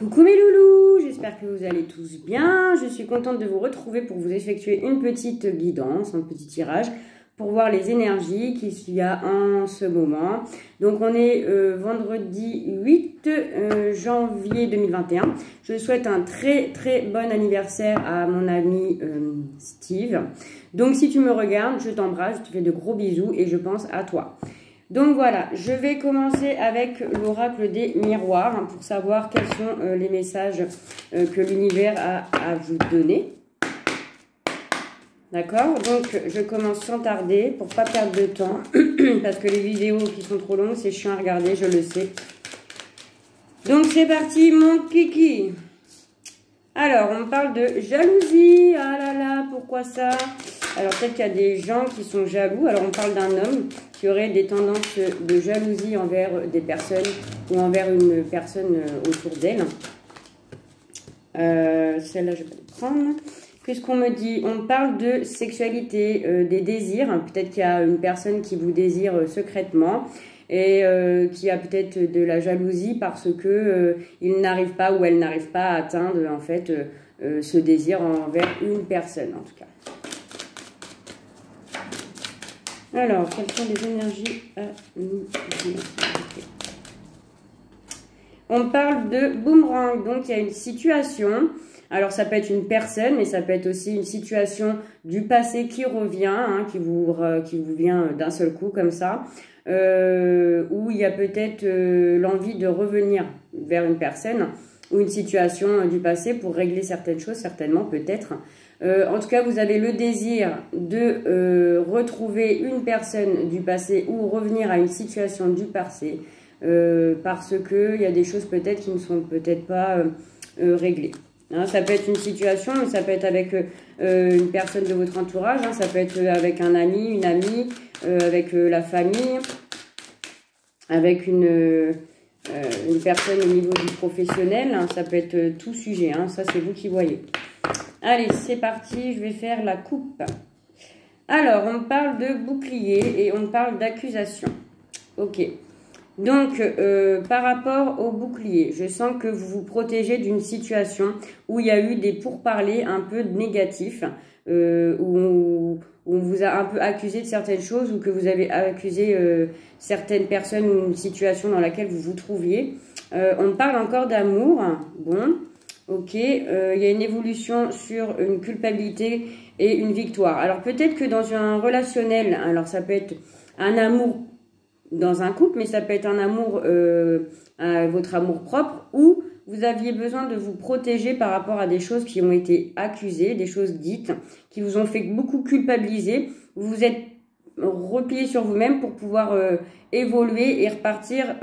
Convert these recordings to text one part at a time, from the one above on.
Coucou mes loulous, j'espère que vous allez tous bien. Je suis contente de vous retrouver pour vous effectuer une petite guidance, un petit tirage pour voir les énergies qu'il y a en ce moment. Donc on est vendredi 8 janvier 2021. Je souhaite un très bon anniversaire à mon ami Steve. Donc si tu me regardes, je t'embrasse, je te fais de gros bisous et je pense à toi. Donc voilà, je vais commencer avec l'oracle des miroirs pour savoir quels sont les messages que l'univers a à vous donner. D'accord? Donc je commence sans tarder pour pas perdre de temps parce que les vidéos qui sont trop longues, c'est chiant à regarder, je le sais. Donc c'est parti mon kiki. Alors on parle de jalousie. Ah là là, pourquoi ça? Alors peut-être qu'il y a des gens qui sont jaloux. Alors on parle d'un homme qui aurait des tendances de jalousie envers des personnes ou envers une personne autour d'elle. Celle-là, je vais la prendre. Qu'est-ce qu'on me dit? On parle de sexualité, des désirs. Peut-être qu'il y a une personne qui vous désire secrètement et qui a peut-être de la jalousie parce que il n'arrive pas ou elle n'arrive pas à atteindre en fait ce désir envers une personne en tout cas. Alors, quelles sont les énergies à nous? On parle de boomerang, donc il y a une situation. Alors, ça peut être une personne, mais ça peut être aussi une situation du passé qui revient, hein, qui vous vient d'un seul coup comme ça, où il y a peut-être l'envie de revenir vers une personne ou une situation du passé pour régler certaines choses, certainement, peut-être. En tout cas, vous avez le désir de retrouver une personne du passé ou revenir à une situation du passé parce qu'il y a des choses peut-être qui ne sont peut-être pas réglées. Hein, ça peut être une situation, mais ça peut être avec une personne de votre entourage, hein, ça peut être avec un ami, une amie, avec la famille, avec une personne au niveau du professionnel, hein, ça peut être tout sujet, hein, ça c'est vous qui voyez. Allez, c'est parti, je vais faire la coupe. Alors, on parle de bouclier et on parle d'accusation. Ok. Donc, par rapport au bouclier, je sens que vous vous protégez d'une situation où il y a eu des pourparlers un peu négatifs, où on vous a un peu accusé de certaines choses ou que vous avez accusé certaines personnes ou une situation dans laquelle vous vous trouviez. On parle encore d'amour. Bon. Ok, il y a une évolution sur une culpabilité et une victoire. Alors peut-être que dans un relationnel, alors ça peut être un amour dans un couple, mais ça peut être un amour, votre amour propre, où vous aviez besoin de vous protéger par rapport à des choses qui ont été accusées, des choses dites, qui vous ont fait beaucoup culpabiliser. Vous vous êtes replié sur vous-même pour pouvoir évoluer et repartir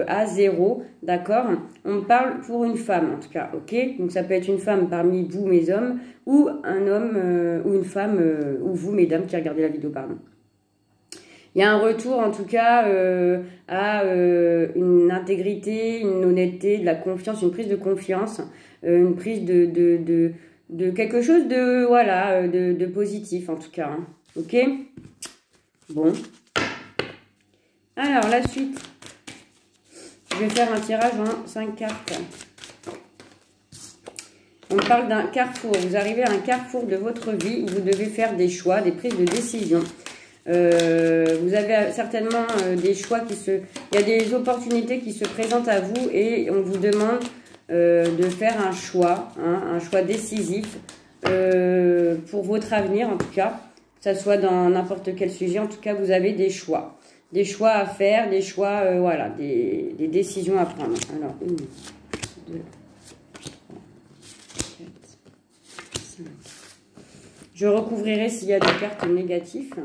à zéro, d'accord? On parle pour une femme en tout cas, ok? Donc ça peut être une femme parmi vous mes hommes ou un homme ou une femme ou vous mesdames qui regardez la vidéo, pardon. Il y a un retour en tout cas à une intégrité, une honnêteté, de la confiance, une prise de confiance, une prise de quelque chose de voilà de positif en tout cas, hein. Ok? Bon. Alors, la suite. Je vais faire un tirage en 5 cartes. On parle d'un carrefour. Vous arrivez à un carrefour de votre vie où vous devez faire des choix, des prises de décision. Vous avez certainement des choix qui se... Il y a des opportunités qui se présentent à vous et on vous demande de faire un choix, hein, un choix décisif pour votre avenir en tout cas. Que ça soit dans n'importe quel sujet, en tout cas, vous avez des choix. Des choix à faire, des choix, voilà, des décisions à prendre. Alors, 1, 2, 3, 4, 5. Je recouvrirai s'il y a des cartes négatives.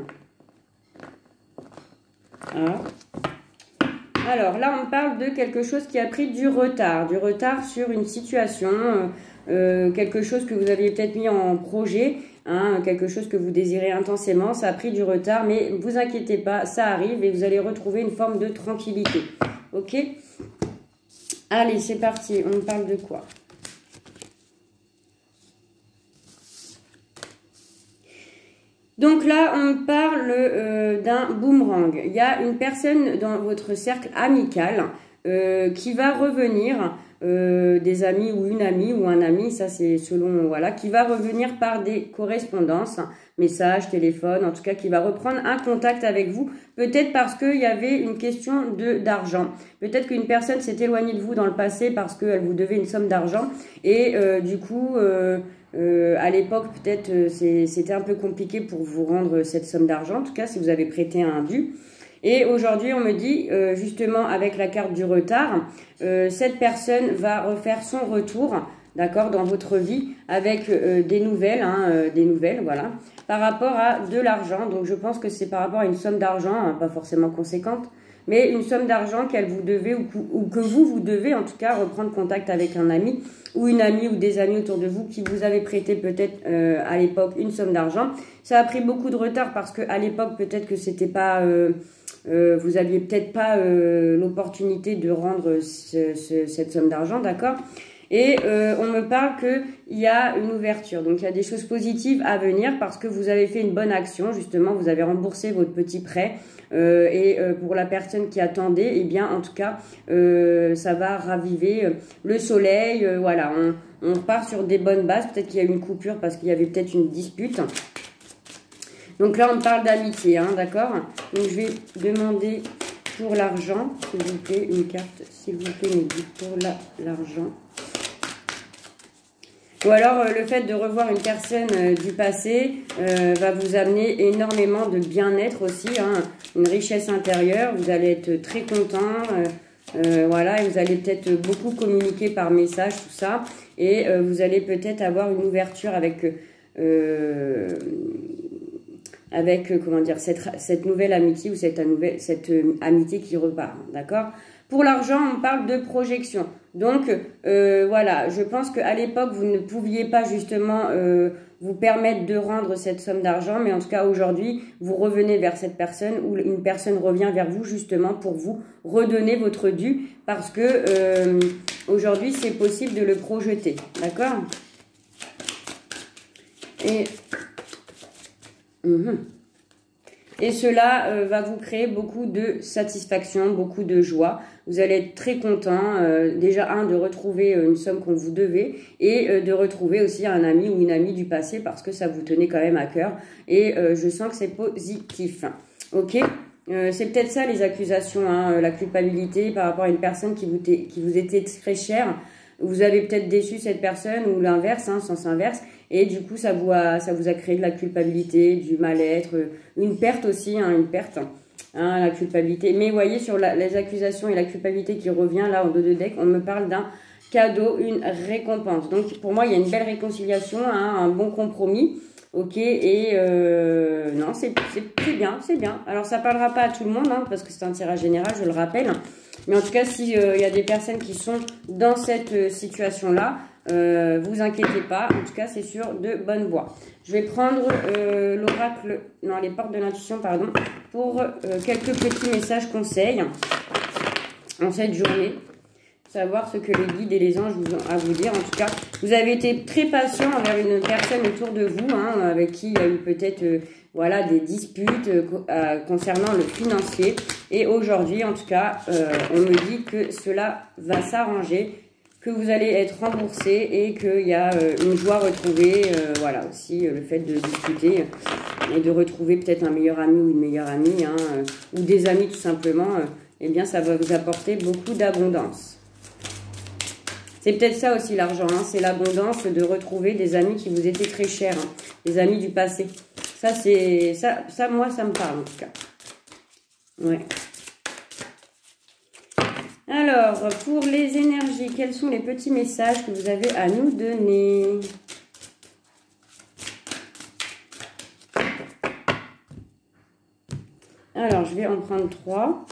Voilà. Alors, là, on parle de quelque chose qui a pris du retard sur une situation, quelque chose que vous aviez peut-être mis en projet, hein, quelque chose que vous désirez intensément, ça a pris du retard, mais ne vous inquiétez pas, ça arrive et vous allez retrouver une forme de tranquillité. Ok? Allez, c'est parti, on parle de quoi? Donc là, on parle d'un boomerang. Il y a une personne dans votre cercle amical qui va revenir des amis ou une amie ou un ami, ça c'est selon, voilà, qui va revenir par des correspondances, messages, téléphone, en tout cas qui va reprendre un contact avec vous, peut-être parce qu'il y avait une question d'argent. Peut-être qu'une personne s'est éloignée de vous dans le passé parce qu'elle vous devait une somme d'argent et du coup, à l'époque, peut-être c'était un peu compliqué pour vous rendre cette somme d'argent, en tout cas si vous avez prêté un dû. Et aujourd'hui, on me dit, justement, avec la carte du retard, cette personne va refaire son retour, d'accord, dans votre vie, avec des nouvelles, voilà, par rapport à de l'argent. Donc, je pense que c'est par rapport à une somme d'argent, hein, pas forcément conséquente, mais une somme d'argent qu'elle vous devait ou que vous devez, en tout cas, reprendre contact avec un ami ou une amie ou des amis autour de vous qui vous avaient prêté peut-être à l'époque une somme d'argent. Ça a pris beaucoup de retard parce qu'à l'époque, peut-être que c'était pas... vous aviez peut-être pas l'opportunité de rendre cette somme d'argent, d'accord? Et on me parle qu'il y a une ouverture, donc il y a des choses positives à venir parce que vous avez fait une bonne action, justement, vous avez remboursé votre petit prêt et pour la personne qui attendait, eh bien en tout cas, ça va raviver le soleil, voilà, on part sur des bonnes bases, peut-être qu'il y a eu une coupure parce qu'il y avait peut-être une dispute. Donc là, on parle d'amitié, hein, d'accord? Donc je vais demander pour l'argent, s'il vous plaît, une carte, s'il vous plaît, me dit pour l'argent. Ou alors, le fait de revoir une personne du passé va vous amener énormément de bien-être aussi, hein, une richesse intérieure. Vous allez être très content, voilà, et vous allez peut-être beaucoup communiquer par message, tout ça. Et vous allez peut-être avoir une ouverture avec... comment dire, cette nouvelle amitié ou cette amitié qui repart, d'accord? Pour l'argent, on parle de projection. Donc, voilà, je pense qu'à l'époque, vous ne pouviez pas justement vous permettre de rendre cette somme d'argent, mais en tout cas, aujourd'hui, vous revenez vers cette personne ou une personne revient vers vous justement pour vous redonner votre dû parce que aujourd'hui, c'est possible de le projeter, d'accord? Et cela va vous créer beaucoup de satisfaction, beaucoup de joie. Vous allez être très content, déjà de retrouver une somme qu'on vous devait et de retrouver aussi un ami ou une amie du passé parce que ça vous tenait quand même à cœur. Et je sens que c'est positif. Ok, c'est peut-être ça les accusations, hein, la culpabilité par rapport à une personne qui vous était très chère. Vous avez peut-être déçu cette personne ou l'inverse, hein, sens inverse. Et du coup, ça vous a créé de la culpabilité, du mal-être, une perte aussi, hein, une perte, hein, la culpabilité. Mais vous voyez, sur les accusations et la culpabilité qui revient là en dos de deck, on me parle d'un cadeau, une récompense. Donc pour moi, il y a une belle réconciliation, hein, un bon compromis. Ok, et non, c'est bien, c'est bien. Alors ça parlera pas à tout le monde, hein, parce que c'est un tirage général, je le rappelle. Mais en tout cas, s'il y a des personnes qui sont dans cette situation-là, vous inquiétez pas. En tout cas, c'est sur de bonnes voies. Je vais prendre l'oracle, non, les portes de l'intuition, pardon, pour quelques petits messages conseils en cette journée. Savoir ce que les guides et les anges ont à vous dire. En tout cas, vous avez été très patient envers une personne autour de vous, hein, avec qui il y a eu peut-être voilà, des disputes concernant le financier. Et aujourd'hui, en tout cas, on me dit que cela va s'arranger, que vous allez être remboursé et qu'il y a une joie retrouvée. Voilà, aussi le fait de discuter et de retrouver peut-être un meilleur ami ou une meilleure amie, hein, ou des amis tout simplement. Eh bien, ça va vous apporter beaucoup d'abondance. C'est peut-être ça aussi l'argent, hein, c'est l'abondance de retrouver des amis qui vous étaient très chers, hein, des amis du passé. Ça, moi, ça me parle en tout cas. Ouais. Alors, pour les énergies, quels sont les petits messages que vous avez à nous donner? Alors, je vais en prendre 3.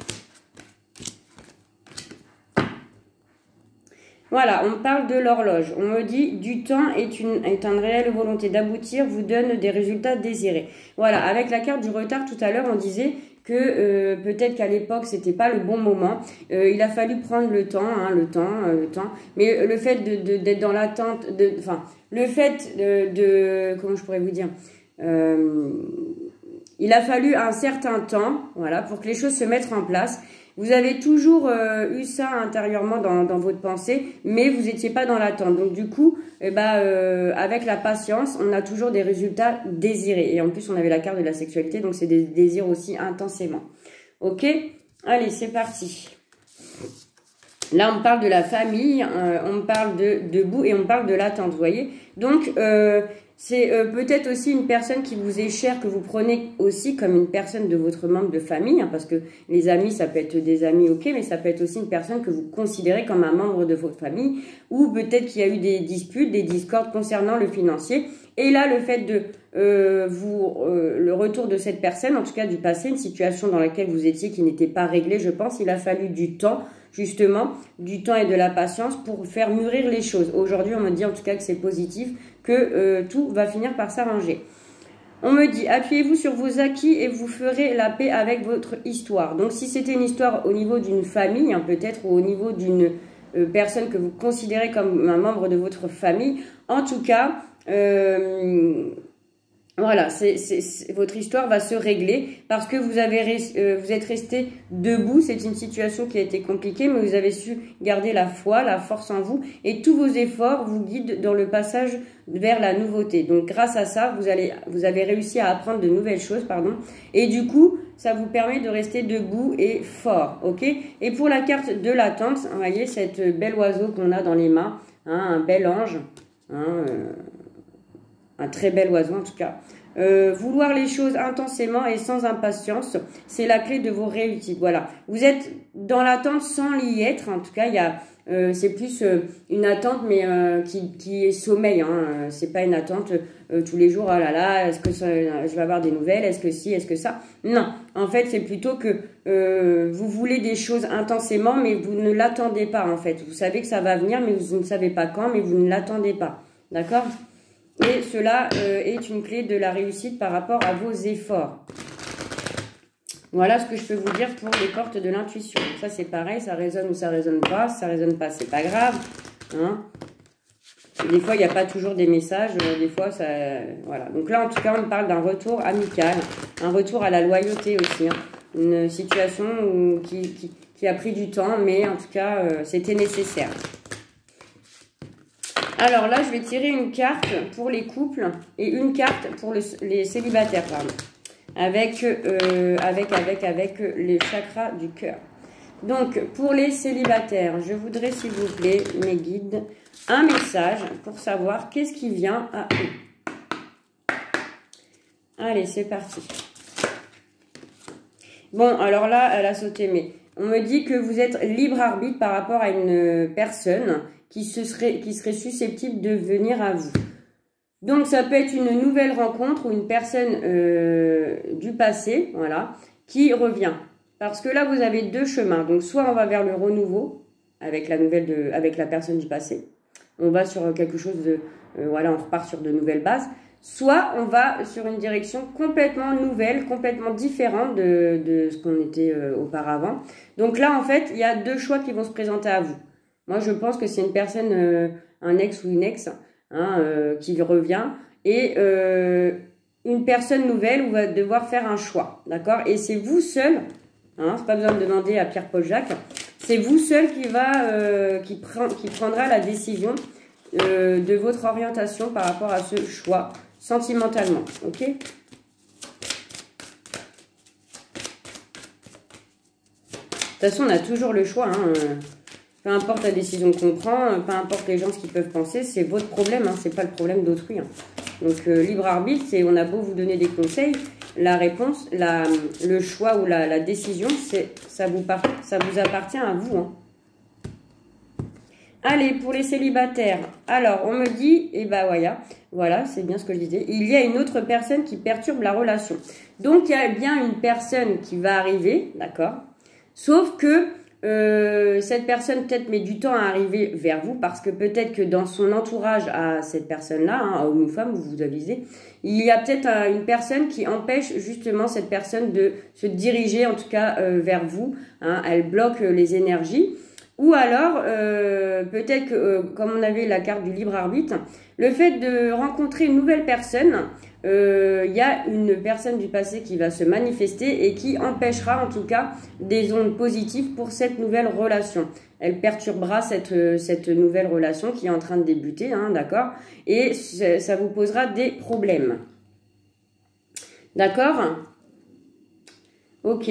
Voilà, on parle de l'horloge. On me dit du temps est une réelle volonté d'aboutir, vous donne des résultats désirés. Voilà, avec la carte du retard tout à l'heure, on disait que peut-être qu'à l'époque, c'était pas le bon moment. Il a fallu prendre le temps, hein, le temps. Mais le fait d'être dans l'attente, le fait comment je pourrais vous dire, il a fallu un certain temps, voilà, pour que les choses se mettent en place. Vous avez toujours eu ça intérieurement dans votre pensée, mais vous n'étiez pas dans l'attente. Donc du coup, avec la patience, on a toujours des résultats désirés. Et en plus, on avait la carte de la sexualité, donc c'est des désirs aussi intensément. Ok? Allez, c'est parti. Là, on parle de la famille, on parle de debout et on parle de l'attente, vous voyez. Donc, c'est peut-être aussi une personne qui vous est chère, que vous prenez aussi comme une personne de votre membre de famille, hein, parce que les amis, ça peut être des amis, ok, mais ça peut être aussi une personne que vous considérez comme un membre de votre famille, ou peut-être qu'il y a eu des disputes, des discordes concernant le financier. Et là, le fait de le retour de cette personne, en tout cas du passé, une situation dans laquelle vous étiez qui n'était pas réglée, je pense, il a fallu du temps, justement, du temps et de la patience pour faire mûrir les choses. Aujourd'hui, on me dit en tout cas que c'est positif, que tout va finir par s'arranger. On me dit, appuyez-vous sur vos acquis et vous ferez la paix avec votre histoire. Donc, si c'était une histoire au niveau d'une famille, hein, peut-être, ou au niveau d'une personne que vous considérez comme un membre de votre famille, en tout cas, voilà, votre histoire va se régler parce que vous êtes resté debout. C'est une situation qui a été compliquée, mais vous avez su garder la foi, la force en vous, et tous vos efforts vous guident dans le passage vers la nouveauté. Donc, grâce à ça, vous avez réussi à apprendre de nouvelles choses, pardon, et du coup, ça vous permet de rester debout et fort, ok? Et pour la carte de l'attente, vous voyez cette belle oiseau qu'on a dans les mains, hein, un bel ange, hein, un très bel oiseau en tout cas. Vouloir les choses intensément et sans impatience, c'est la clé de vos réussites. Voilà, vous êtes dans l'attente sans l'y être. En tout cas, il y a, c'est plus une attente, mais qui est sommeil. Hein. C'est pas une attente tous les jours. Oh là là, est-ce que je vais avoir des nouvelles? Est-ce que si? Est-ce que ça? Non. En fait, c'est plutôt que vous voulez des choses intensément, mais vous ne l'attendez pas. En fait, vous savez que ça va venir, mais vous ne savez pas quand, mais vous ne l'attendez pas. D'accord? Et cela est une clé de la réussite par rapport à vos efforts. Voilà ce que je peux vous dire pour les portes de l'intuition. Ça, c'est pareil, ça résonne ou ça résonne pas. Si ça résonne pas, c'est pas grave. Hein. Des fois, il n'y a pas toujours des messages. Des fois, ça... Voilà. Donc là, en tout cas, on parle d'un retour amical. Un retour à la loyauté aussi. Hein. Une situation qui a pris du temps, mais en tout cas, c'était nécessaire. Alors là, je vais tirer une carte pour les couples et une carte pour les célibataires, pardon. Avec les chakras du cœur. Donc, pour les célibataires, je voudrais, s'il vous plaît, mes guides, un message pour savoir qu'est-ce qui vient à eux. Allez, c'est parti. Bon, alors là, elle a sauté, mais on me dit que vous êtes libre arbitre par rapport à une personne qui serait susceptible de venir à vous. Donc, ça peut être une nouvelle rencontre ou une personne du passé, voilà, qui revient. Parce que là, vous avez deux chemins. Donc, soit on va vers le renouveau avec la personne du passé. On va sur quelque chose de... voilà, on repart sur de nouvelles bases. Soit on va sur une direction complètement nouvelle, complètement différente de ce qu'on était auparavant. Donc là, en fait, il y a deux choix qui vont se présenter à vous. Moi, je pense que c'est une personne, un ex ou une ex, hein, qui revient. Et une personne nouvelle où va devoir faire un choix. D'accord? Et c'est vous seul, hein, c'est pas besoin de demander à Pierre-Paul Jacques, c'est vous seul qui prendra la décision de votre orientation par rapport à ce choix, sentimentalement. Ok? De toute façon, on a toujours le choix, hein. Peu importe la décision qu'on prend, peu importe les gens ce qu'ils peuvent penser, c'est votre problème, hein, c'est pas le problème d'autrui. Hein. Donc, libre arbitre, c'est on a beau vous donner des conseils, la réponse, le choix ou la décision, ça vous appartient à vous. Hein. Allez, pour les célibataires, alors on me dit, et bah voilà, c'est bien ce que je disais, il y a une autre personne qui perturbe la relation. Donc, il y a bien une personne qui va arriver, d'accord? Sauf que cette personne peut-être met du temps à arriver vers vous parce que peut-être que dans son entourage à cette personne-là, hein, homme ou femme, vous vous avisez, il y a peut-être une personne qui empêche justement cette personne de se diriger en tout cas vers vous. Hein, elle bloque les énergies. Ou alors, peut-être que, comme on avait la carte du libre arbitre, le fait de rencontrer une nouvelle personne, y a une personne du passé qui va se manifester et qui empêchera en tout cas des ondes positives pour cette nouvelle relation. Elle perturbera cette nouvelle relation qui est en train de débuter, hein, d'accord? Et ça vous posera des problèmes. D'accord? Ok.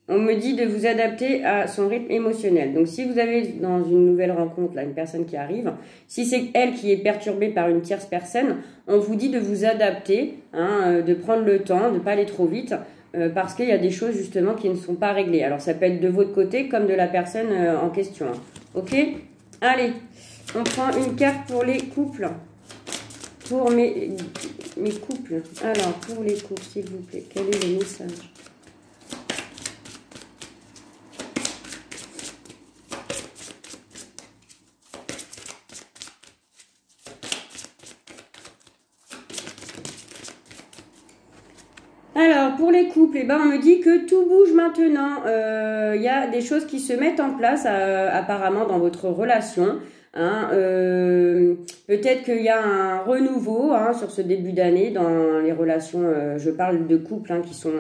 On me dit de vous adapter à son rythme émotionnel. Donc, si vous avez dans une nouvelle rencontre, là, une personne qui arrive, si c'est elle qui est perturbée par une tierce personne, on vous dit de vous adapter, hein, de prendre le temps, de ne pas aller trop vite, parce qu'il y a des choses, justement, qui ne sont pas réglées. Alors, ça peut être de votre côté comme de la personne en question. Hein. Ok? Allez, on prend une carte pour les couples. Pour mes couples. Alors, pour les couples, s'il vous plaît, quel est le message ? Alors, pour les couples, eh ben, on me dit que tout bouge maintenant. Y a des choses qui se mettent en place apparemment dans votre relation. Hein, peut-être qu'il y a un renouveau hein, sur ce début d'année dans les relations. Je parle de couples hein, qui sont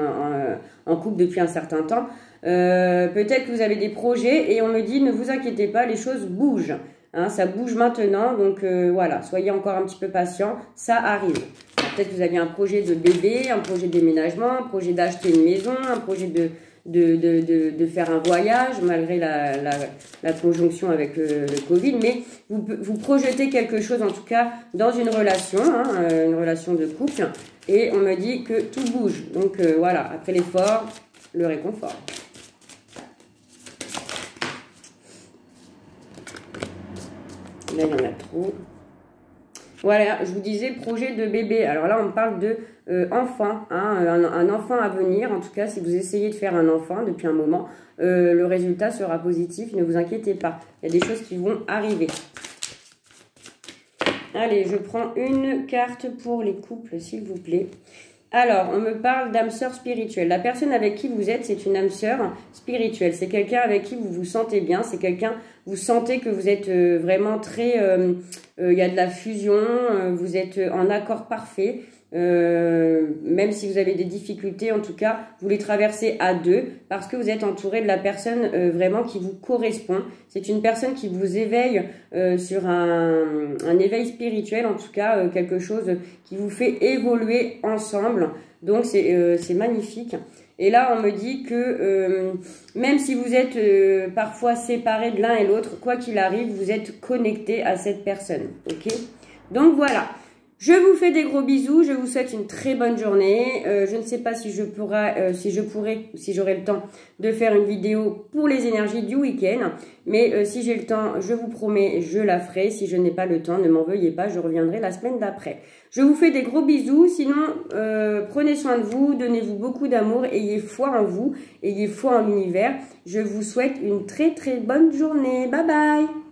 en couple depuis un certain temps. Peut-être que vous avez des projets et on me dit ne vous inquiétez pas, les choses bougent. Hein, ça bouge maintenant, donc voilà, soyez encore un petit peu patient, ça arrive. Peut-être que vous aviez un projet de bébé, un projet de déménagement, un projet d'acheter une maison, un projet de faire un voyage, malgré la conjonction avec le Covid. Mais vous projetez quelque chose, en tout cas, dans une relation de couple. Et on me dit que tout bouge. Donc voilà, après l'effort, le réconfort. Là, il y en a trop. Voilà, je vous disais projet de bébé. Alors là, on parle de enfant, hein, un enfant à venir. En tout cas, si vous essayez de faire un enfant depuis un moment, le résultat sera positif. Ne vous inquiétez pas. Il y a des choses qui vont arriver. Allez, je prends une carte pour les couples, s'il vous plaît. Alors, on me parle d'âme sœur spirituelle. La personne avec qui vous êtes, c'est une âme sœur spirituelle. C'est quelqu'un avec qui vous vous sentez bien. C'est quelqu'un, vous sentez que vous êtes vraiment très... il y a de la fusion, vous êtes en accord parfait. Même si vous avez des difficultés, en tout cas, vous les traversez à deux parce que vous êtes entouré de la personne vraiment qui vous correspond. C'est une personne qui vous éveille sur un éveil spirituel, en tout cas, quelque chose qui vous fait évoluer ensemble. Donc, c'est magnifique. Et là, on me dit que même si vous êtes parfois séparés de l'un et l'autre, quoi qu'il arrive, vous êtes connectés à cette personne. Ok? Donc, voilà. Je vous fais des gros bisous, je vous souhaite une très bonne journée. Je ne sais pas si si j'aurai le temps de faire une vidéo pour les énergies du week-end. Mais si j'ai le temps, je vous promets, je la ferai. Si je n'ai pas le temps, ne m'en veuillez pas, je reviendrai la semaine d'après. Je vous fais des gros bisous, sinon prenez soin de vous, donnez-vous beaucoup d'amour, ayez foi en vous, ayez foi en l'univers. Je vous souhaite une très très bonne journée. Bye bye!